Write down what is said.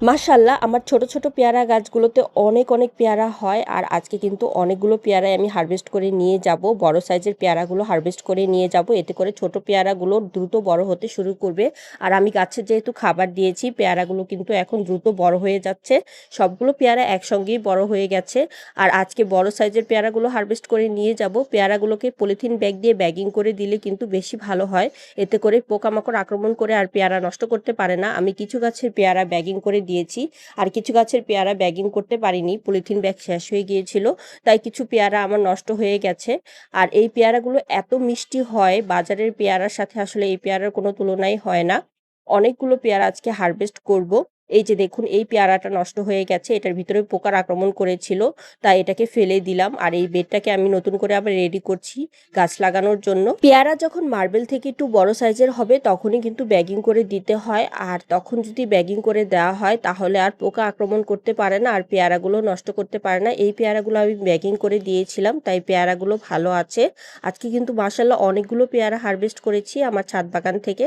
মাশাআল্লাহ আমার ছোট, ছোট পেয়ারা গাছগুলোতে অনেক, অনেক পেয়ারা হয়। আর আজকে কিন্তু অনেকগুলো পেয়ারাই আমি হারভেস্ট করে নিয়ে যাব। বড় সাইজের পেয়ারাগুলো হারভেস্ট করে নিয়ে যাব। এতে করে ছোট পেয়ারাগুলো দ্রুত বড় হতে শুরু করবে। আর আমি গাছে যেহেতু খাবার দিয়েছি, পেয়ারাগুলো কিন্তু এখন দ্রুত বড় হয়ে যাচ্ছে। সবগুলো পেয়ারা একসঙ্গেই বড় হয়ে গেছে। আর আজকে বড় সাইজের পেয়ারাগুলো হারভেস্ট করে নিয়ে যাব। পেয়ারাগুলোকে পলিথিন ব্যাগ দিয়ে ব্যাগিং করে দিলে কিন্তু বেশি ভালো হয়। এতে করে পোকামাকড় আক্রমণ করে আর পেয়ারা নষ্ট করতে পারে না। আমি কিছু গাছের পেয়ারা ব্যাগিং করে দিয়েছি, আর কিছু গাছের পেয়ারা ব্যাগিং করতে পারিনি, পলিথিন ব্যাগ শেষ হয়ে গিয়েছিল, তাই কিছু পেয়ারা আমার নষ্ট হয়ে গেছে। আর এই পেয়ারাগুলো এত মিষ্টি হয়, বাজারের পেয়ারার সাথে আসলে এই পেয়ারার কোনো তুলনাই হয় না। অনেকগুলো পেয়ারা আজকে হারভেস্ট করব। এই যে দেখুন, এই পেয়ারাটা নষ্ট হয়ে গেছে, এটার ভিতরে পোকার আক্রমণ করেছিল, তাই এটাকে ফেলে দিলাম। আর এই বেডটাকে আমি নতুন করে আবার রেডি করছি গাছ লাগানোর জন্য। পেয়ারা যখন মার্বেল থেকে একটু বড় সাইজের হবে তখনই কিন্তু ব্যাগিং করে দিতে হয়। আর তখন যদি ব্যাগিং করে দেওয়া হয় তাহলে আর পোকা আক্রমণ করতে পারে না, আর পেয়ারাগুলো নষ্ট করতে পারে না। এই পেয়ারাগুলো আমি ব্যাগিং করে দিয়েছিলাম, তাই পেয়ারাগুলো ভালো আছে। আজকে কিন্তু মাশাআল্লাহ অনেকগুলো পেয়ারা হারভেস্ট করেছি আমার ছাদ বাগান থেকে।